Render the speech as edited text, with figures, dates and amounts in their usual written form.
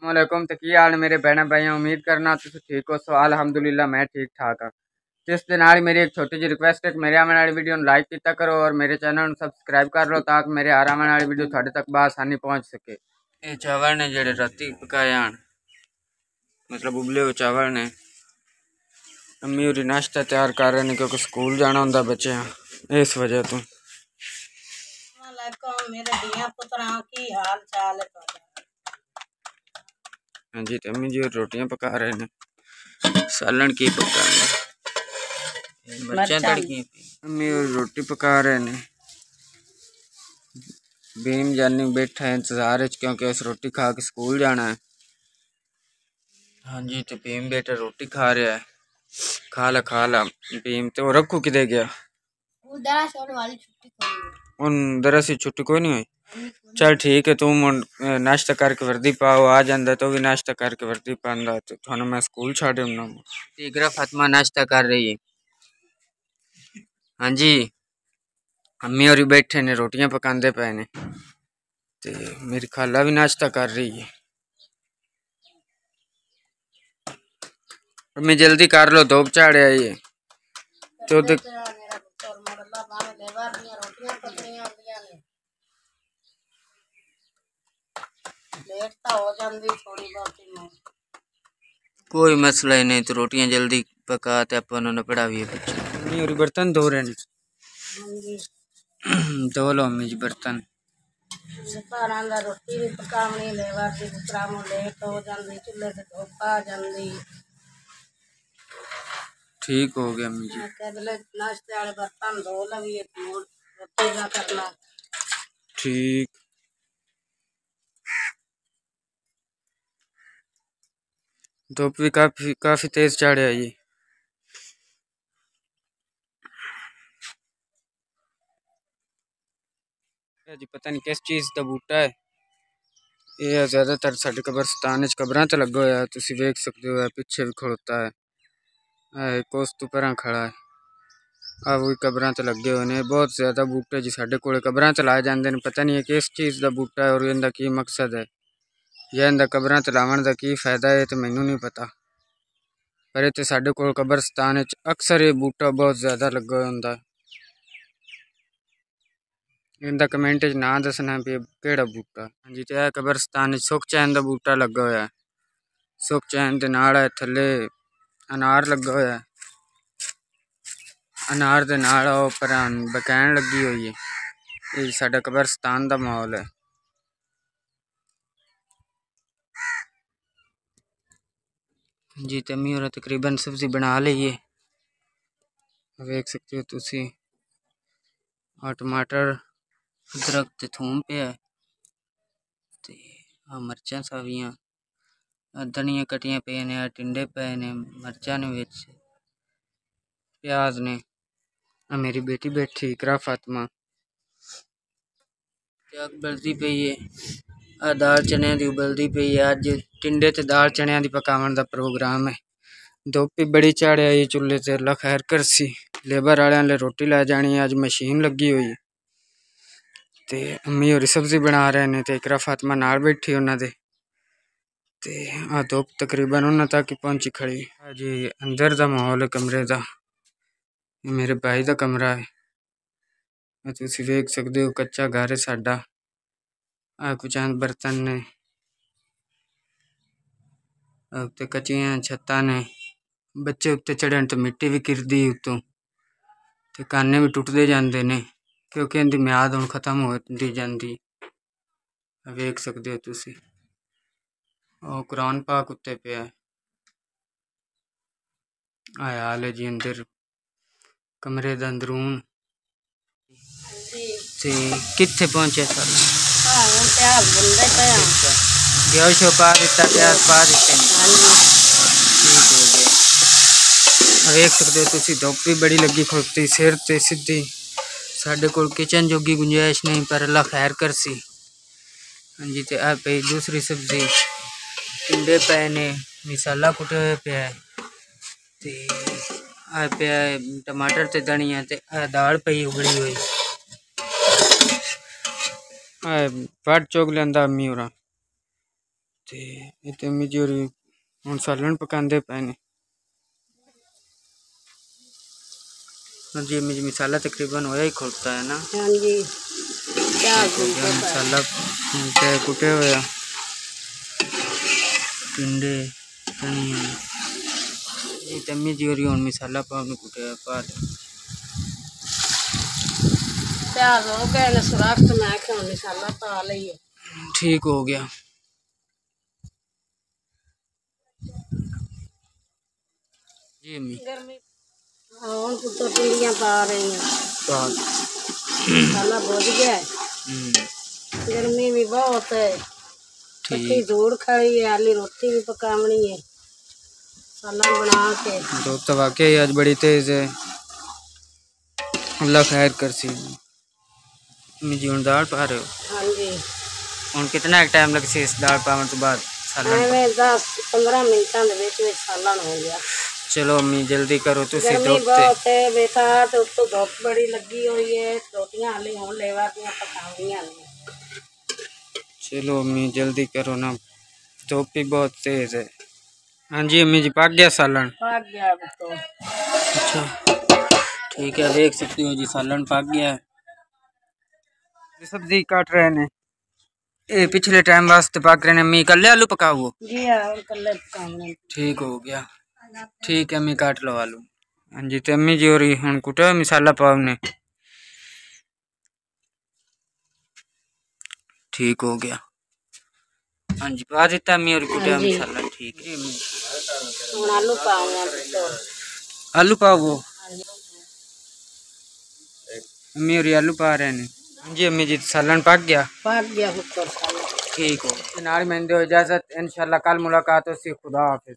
वालेकुम। तो की हाल मेरे भैन भाई, उम्मीद करना तुम ठीक हो। सो अल्हम्दुलिल्लाह मैं ठीक ठाक हाँ। जिस दिन आज मेरी एक छोटी जी रिक्वेस्ट है कि मेरे आने वाली वीडियो लाइक किया करो और मेरे चैनल को सब्सक्राइब कर लो ताकि मेरे हर आने वाली वीडियो थोड़े तक बआसानी पहुँच सके। ये चावल ने जेडे राती पकाए आन, मतलब उबले हुए चावल ने। अम्मी और नाश्ता तैयार कर रहे हैं क्योंकि स्कूल जाना होंगे बच्चे, इस वजह तो। हाँ जी, तो अम्मी जी रोटियां पका रहे हैं। सालन की पका मिर्चां तड़की। अम्मी और रोटी पका रहे हैं। भीम जानी बैठा है इंतजार क्योंकि उस रोटी खा के स्कूल जाना है। हाँ जी, तो भीम बेटा रोटी खा रहा है। खा ला भीम। तो रखू किधे गया? उन दरअसल छुट्टी कोई नहीं हुई। चल ठीक है, तुम नाश्ता करके वर्दी पाओ। आ जाता तो भी नाश्ता करके वर्दी पांदा तो थानू मैं स्कूल छाड़े होना। तीगरा फातिमा नाश्ता कर रही है। हाँ जी, अम्मी और बैठे ने रोटियां पकांदे पे ने। ते मेरी खाला भी नाश्ता कर रही है। मैं जल्दी कर लो, धूप चाड़े आई है तो कोई मसला ही नहीं। तो रोटियां जल्दी पकाते अपन पड़ा भी है बच्चे। और बर्तन धो रहे हैं। धो लो अम्मी जी बर्तन। रोटी भी पकावनी लेवर दी लेट हो जाती, चूल्हे से धुप आ जाती। ठीक हो गया अम्मी जी। नाश्ते वाले बर्तन धो लगी रोटी का करना। ठीक। धूप भी काफी तेज चढ़े आई। जी पता नहीं किस चीज़ का बूटा है। ये ज्यादातर साडे कब्रस्तान कब्रां ते लगा होया, तुसी वेख सकते हो। पिछे भी खड़ोता है, कोस तू परा खड़ा है। आ वो कब्रां ते लगे हुए ने। बहुत ज्यादा बूटे जी साडे कोले कब्रां ते लाए जांदे ने। पता नहीं है किस चीज़ का बूटा है और इनका की मकसद है या इनका कब्रां ते लावन का की फायदा है, तो मैनू नहीं पता। पर इतने साडे कोल कब्रस्तान अक्सर ये बूटा बहुत ज्यादा लगा होंदा है। इनका कमेंट ना दसना भी केड़ा बूटा। हाँ जी, तो कब्रस्तान सुख चैन का बूटा लगा हुआ है। सुख चैन के नाल है थले अनार लगा हुआ है। अनार के नाल उपर बकैन लगी हुई है। ये साडा कब्रस्तान का माहौल है। जी तमी और तकरीबन सब्जी बना ली है, देख सकते हो तुसी। और टमाटर अदरक ते थूम पे है ते मिर्चा सावियां धनिया कटियां पे ने, टिंडे पे ने, मिर्चा ने विच प्याज ने। मेरी बेटी बैठी इकरा फातिमा अग बलदी पई है। दाल चने की उबलती पई है। अज टिंडे ते दाल चने की पकावन का प्रोग्राम है। धुप भी बड़ी चाड़े आई चूल्हे से। अल्लाह खैर करसी। लेबर वाले रोटी लै जानी है। अज मशीन लगी हुई है ते अम्मी होरी सब्जी बना रहे ने ते इकरा फातिमा नाल बैठी उन्होंने ते आ धुप तकरीबन उन्होंने तक ही पहुंची खड़ी। जी अंदर का माहौल है कमरे का। मेरे भाई का कमरा है, तुसी देख सकते हो। कच्चा घर है साडा। आ कुछ बर्तन ने उत्ते कच्चियां छत्तां ने। बच्चे उत्ते चढ़न तो मिट्टी भी गिरदी उत्तों ते काने भी टुटते जाते ने क्योंकि इनकी म्याद हुण खत्म होती जाती। वेख सकते हो तुसी। और कुरान पाक उत्ते पे है। आया हाल है जी अंदर कमरे का अंदरून। कित्थे पहुंचे सर? घ्यो शो पा दिता, प्याज पा दिते। ठीक हो गया। देख सकते हो तुसी धुप भी बड़ी लगी खुलती सिर ते सीधी। साडे कोल किचन जोगी गुंजाइश नहीं पर अल्लाह खैर करसी। हाँ जी, तो आ पे दूसरी सब्जी टिंडे पे ने, मिसाला कुटे हुए पे है ते आ पे टमाटर ते धनिया ते दाल पई उबली हुई। फट चुग लेंदा अम्मी होरा। ते इतने अम्मी जी होरी हुण सालन पकांदे पे ने। जी अम्मी जी मसाला तकरीबन होया ही खुलता है ना। हाँ जी, मसाला कुटे हुआ टिंडे धनिया अम्मी जी होरी हुण मसाला पाने कुटे पा प्याज हो गए ने सुराख तो मैं क्या मसाला पा लइए। ठीक हो गया जी अम्मी। और तो टिंडियां पा रही हैं, मसाला भुज गया है। गर्मी भी बहुत है, पत्ती धूड़ खड़ी है, आली रोटी भी पकावनी है, मसाला बना के। धूप तो वाकई आज बड़ी तेज है, अल्लाह खैर कर सी। अम्मी जी हुण दाल पा रहे हो? हाँ जी। हुण कितना टाइम लग सी इस दाल पावन तो बाद? एवें 10-15 मिनटां दे विच सालन हो गया। चलो अम्मी जल्दी करो तुसी। गर्मी बहुत है बेटा, तो उत्तों धुप बड़ी लगी हुई है, रोटियां हाली हुण लेवा दियां पकावणियां ने। चलो अम्मी जल्दी करो ना, धूप भी बहुत तेज है। हाँ जी अम्मी जी पक गया सालन? पक गया तो। अच्छा ठीक है, देख सकते हो जी सालन पक गया है। सब्जी काट रहे ने, ये पिछले टाइम वास्ते पक रहे ने। अम्मी कल्ले आलू पकाओ? जी हाँ कल्ले पकाने। ठीक हो गया, ठीक है अम्मी काट लो आलू। हाँ जी, तो अम्मी जी होरी हुण कुटे मसाला पावने। ठीक हो गया, हाँ जी पा दिता अम्मी और कुटे मसाला। ठीक है हुण आलू पाऊंगा तो। आलू पाओ? अम्मी और आलू पा रहे हैं। हाँ जी अम्मी जी सालन पक गया? पक गया ऊपर सालन। ठीक हो, नाल मैंने दो इजाजत, इंशाल्लाह कल मुलाकात होसी। खुदा हाफिज।